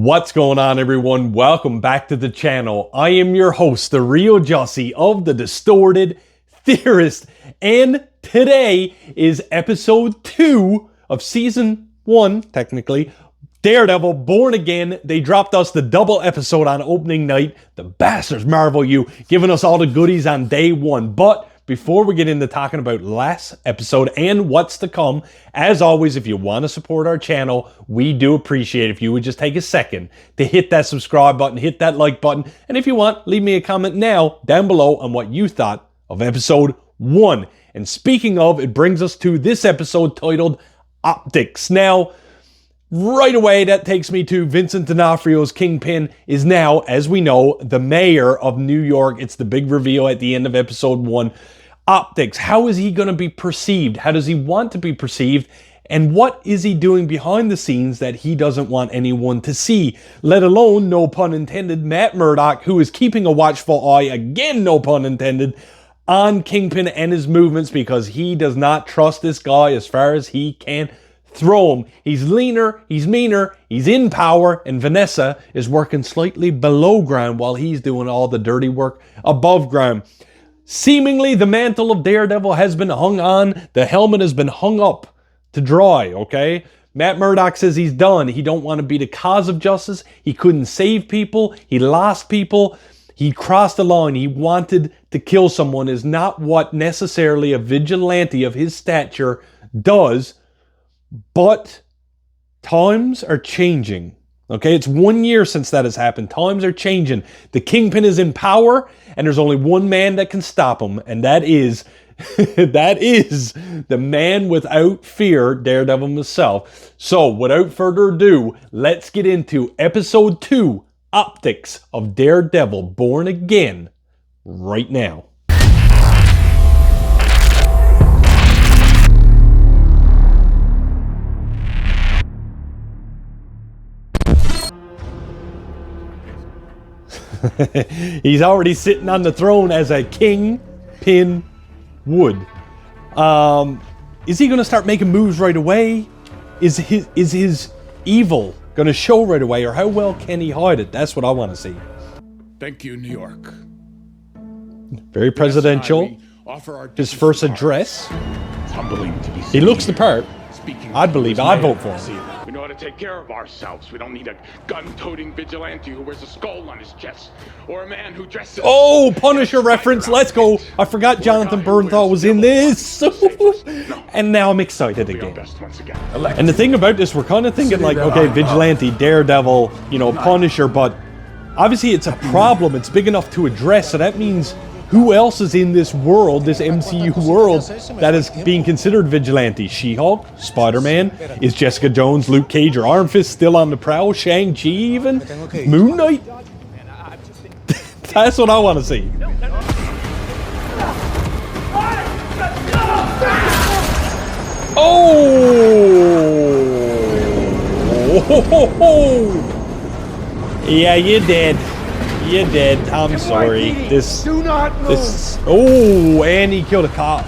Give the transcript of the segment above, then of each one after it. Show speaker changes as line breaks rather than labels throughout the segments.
What's going on, everyone? Welcome back to the channel. I am your host, the real Jussy of the Distorted Theorists, and today is episode 2 of season 1, technically, Daredevil Born Again. They dropped us the double episode on opening night. The bastards marvel you, giving us all the goodies on day 1. But before we get into talking about last episode and what's to come, as always, if you want to support our channel, we do appreciate it if you would just take a second to hit that subscribe button, hit that like button, and if you want, leave me a comment now down below on what you thought of episode 1. And speaking of, it brings us to this episode titled Optics. Now, right away, that takes me to Vincent D'Onofrio's Kingpin is now, as we know, the mayor of New York. It's the big reveal at the end of episode 1. Optics. How is he going to be perceived? How does he want to be perceived? And what is he doing behind the scenes that he doesn't want anyone to see? Let alone, no pun intended, Matt Murdock, who is keeping a watchful eye, again, no pun intended, on Kingpin and his movements because he does not trust this guy as far as he can throw him. He's leaner, he's meaner, he's in power, and Vanessa is working slightly below ground while he's doing all the dirty work above ground. Seemingly, the mantle of Daredevil has been hung on. The helmet has been hung up to dry, okay? Matt Murdock says he's done. He don't want to be the cause of justice. He couldn't save people. He lost people. He crossed the line. He wanted to kill someone is not what necessarily a vigilante of his stature does. But times are changing. Okay, it's 1 year since that has happened. Times are changing. The Kingpin is in power, and there's only one man that can stop him, and that is the man without fear, Daredevil himself. So, without further ado, let's get into episode 2, Optics of Daredevil Born Again, right now. He's already sitting on the throne as a Kingpin would. Is he going to start making moves right away? Is his evil going to show right away, or how well can he hide it? That's what I want to see.
Thank you, New York.
Very presidential. His first address.
Humbling to be
He looks the part. I'd believe. I'd vote for him.
We know how to take care of ourselves. We don't need a gun-toting vigilante who wears a skull on his chest, or a man who dresses.
Oh, Punisher reference. Let's go. I forgot Jonathan Bernthal was in this. And now I'm excited again. And the thing about this, we're kind of thinking like, okay, vigilante, Daredevil, you know, Punisher, but obviously it's a problem. It's big enough to address. So that means who else is in this world, this MCU world, that is being considered vigilante? She-Hulk? Spider-Man? Is Jessica Jones, Luke Cage, or Iron Fist still on the prowl? Shang-Chi even? Moon Knight? That's what I want to see. Oh! Yeah, you're dead. You're dead. I'm sorry. This. Oh, and he killed a cop.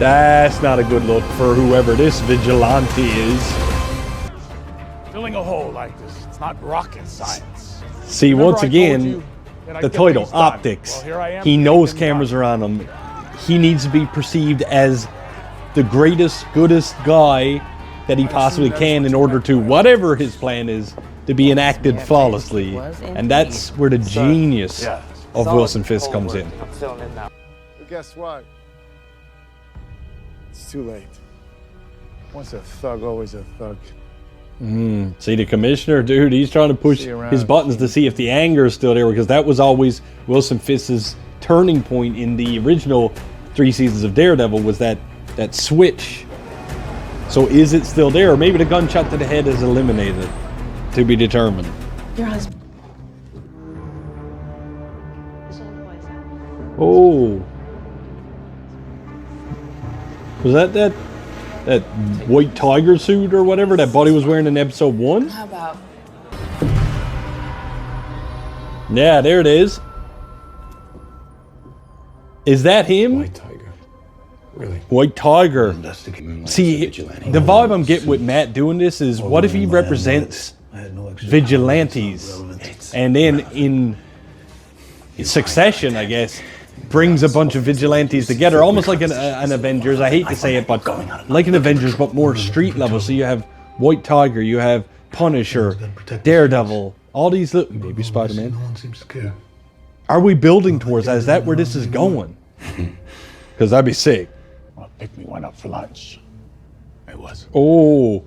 That's not a good look for whoever this vigilante is.
Filling a hole like this, it's not rocket science.
See, once again, the title, Optics. He knows cameras are on him. He needs to be perceived as the greatest, goodest guy that he possibly can in order to, whatever his plan is, to be enacted flawlessly. And that's where the genius of Wilson Fisk comes in.
But guess what? It's too late. Once a thug, always a thug.
See, the commissioner, dude, he's trying to push his buttons to see if the anger is still there, because that was always Wilson Fisk's turning point in the original 3 seasons of Daredevil, was that switch. So is it still there? Or maybe the gunshot to the head is eliminated. To be determined.
Your husband.
Oh. Was that white tiger suit or whatever that Buddy was wearing in episode 1?
How about?
Yeah, there it is. Is that him?
White tiger. Really?
White Tiger. See, the vibe I'm getting with Matt doing this is, what if he represents vigilantes, and then in succession, I guess, brings a bunch of vigilantes together, almost like an Avengers. I hate to say it, but like an Avengers, but more street level. So you have White Tiger, you have Punisher, Daredevil, all these maybe Spider-Man.
No one seems to care.
Are we building towards that? Is that where this is going? Because that'd be sick.
Well, pick me one up for lunch. It was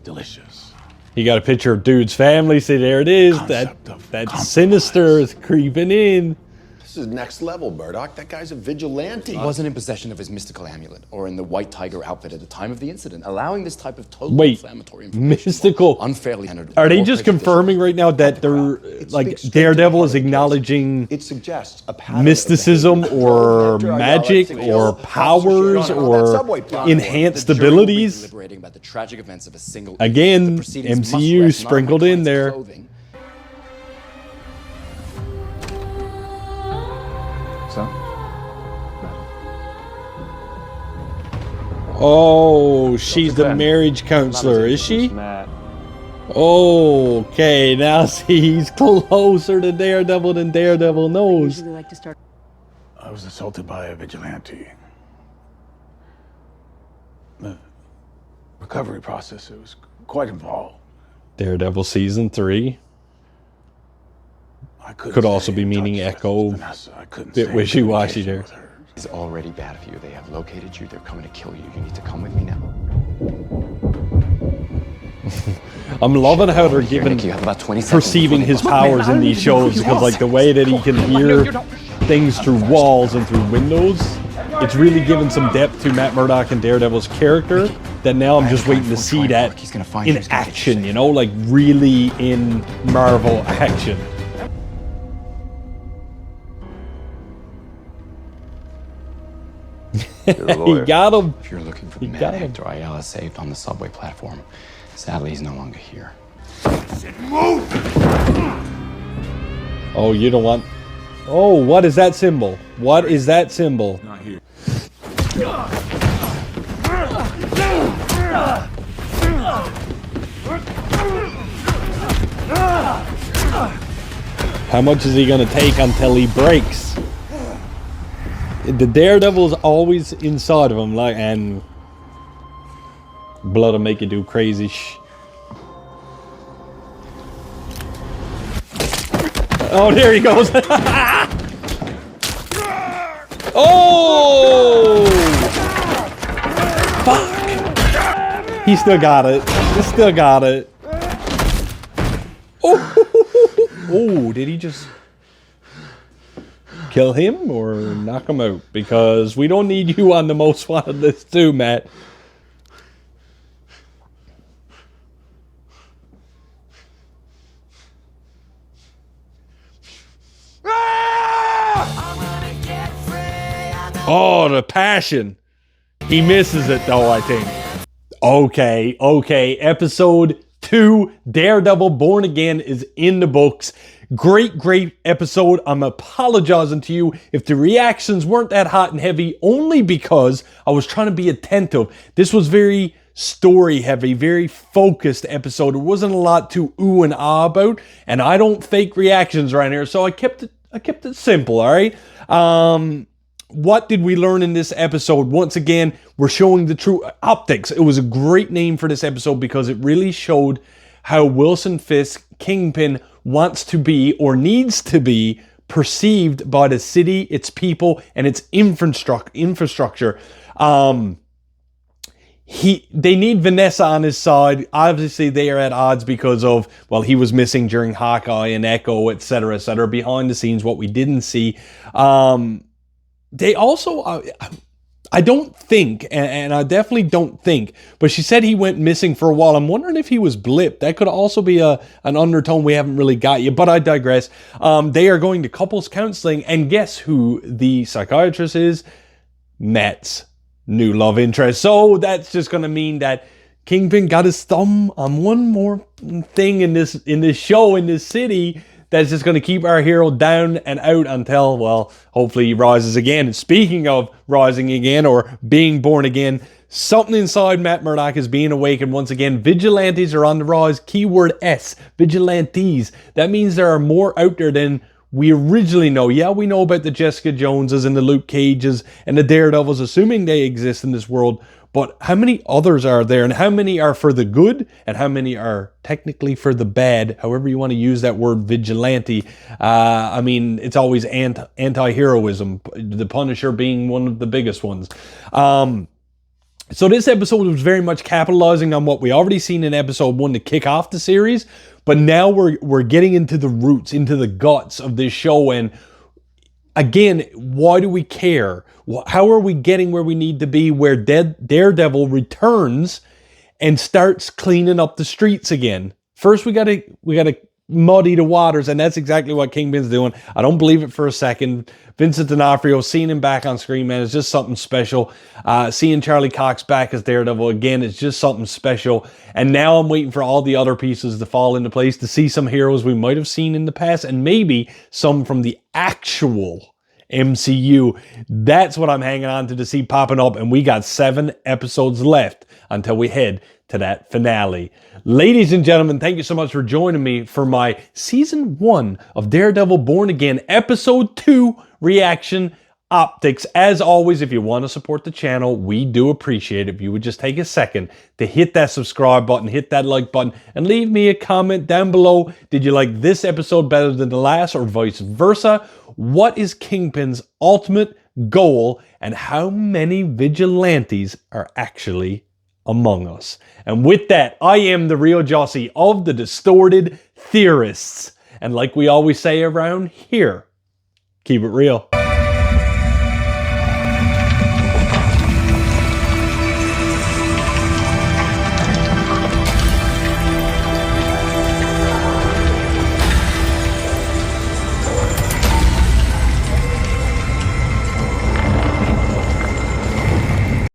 delicious.
You got a picture of dude's family. See, there it is. That sinister is creeping in.
This is next level, Murdoch. That guy's a vigilante.
He wasn't in possession of his mystical amulet or in the White Tiger outfit at the time of the incident, allowing this type of totally inflammatory information
mystical.
Unfairly entered.
Are they just confirming right now that they're like Daredevil is acknowledging
it suggests a pattern
mysticism or magic or powers or enhanced abilities?
Deliberating about the tragic events of a single
Again,
the proceedings must
MCU
rest not on
sprinkled
my
in
client's
there.
clothing.
Oh, she's the marriage counselor, is she? Okay, now see, he's closer to Daredevil than Daredevil knows.
I was assaulted by a vigilante. The recovery process, it was quite involved.
Daredevil season 3
I couldn't
could also
stay
be
in
meaning
touch with
Echo.
Vanessa. I couldn't
Bit
stay in
wishy-washy
communication
there.
with her.
It's already bad for you. They have located you. They're coming to kill you. You need to come with me now.
I'm loving how they're giving
Nick, you have about 20 seconds
perceiving his powers in these shows, because like the way that he can hear things through walls and through windows, it's really giving some depth to Matt Murdock and Daredevil's character that now I'm just waiting to see that in action, you know, like really in Marvel action. He got him.
If you're looking for the
He
man
got him.
Hector Ayala saved on the subway platform, sadly he's no longer here.
Oh, you don't want... Oh, what is that symbol? What is that symbol?
Not here.
How much is he gonna take until he breaks? The Daredevil's always inside of him, like, and blood will make you do crazy Oh, there he goes. Oh! Fuck! He still got it. He still got it. Oh! Oh, did he just kill him or knock him out? Because we don't need you on the most wanted list too, Matt. Oh, the passion. He misses it though, I think. Okay. Episode 2, Daredevil Born Again, is in the books. Great episode. I'm apologizing to you if the reactions weren't that hot and heavy, only because I was trying to be attentive. This was very story heavy, very focused episode. There wasn't a lot to ooh and ah about, and I don't fake reactions around here, so I kept it simple, all right? What did we learn in this episode? Once again, we're showing the true optics. It was a great name for this episode because it really showed how Wilson Fisk, Kingpin, wants to be or needs to be perceived by the city, its people, and its infrastructure. They need Vanessa on his side. Obviously, they are at odds because of, well, he was missing during Hawkeye and Echo, etc., behind the scenes, what we didn't see. They also, I don't think, and I definitely don't think, but she said he went missing for a while. I'm wondering if he was blipped. That could also be an undertone we haven't really got yet, but I digress. They are going to couples counseling, and guess who the psychiatrist is? Matt's new love interest. So that's just going to mean that Kingpin got his thumb on one more thing in this show, in this city, that's just going to keep our hero down and out until, well, hopefully he rises again. And speaking of rising again or being born again, Something inside Matt Murdock is being awakened once again. Vigilantes are on the rise. Keyword S, vigilantes. That means there are more out there than we originally know. Yeah, we know about the Jessica Joneses and the Luke Cages and the Daredevils, assuming they exist in this world. But how many others are there, and how many are for the good, and how many are technically for the bad, however you want to use that word vigilante. I mean, it's always anti-heroism, the Punisher being one of the biggest ones. So this episode was very much capitalizing on what we already seen in episode 1 to kick off the series, but now we're getting into the roots, into the guts of this show, and again, why do we care? How are we getting where we need to be, where Daredevil returns and starts cleaning up the streets again? First, we gotta muddy the waters, and that's exactly what Kingpin's doing. I don't believe it for a second. Vincent D'Onofrio, seeing him back on screen, man, is just something special. Seeing Charlie Cox back as Daredevil again, it's just something special. And now I'm waiting for all the other pieces to fall into place, to see some heroes we might have seen in the past, and maybe some from the actual MCU. That's what I'm hanging on to see popping up, and we got 7 episodes left until we head to that finale. Ladies and gentlemen, thank you so much for joining me for my Season 1 of Daredevil Born Again, Episode 2 reaction optics. As always, if you want to support the channel, we do appreciate it if you would just take a second to hit that subscribe button, hit that like button, and leave me a comment down below. Did you like this episode better than the last, or vice versa? What is Kingpin's ultimate goal, and how many vigilantes are actually among us? And with that, I am the real Jussy of the Distorted Theorists. And like we always say around here, keep it real.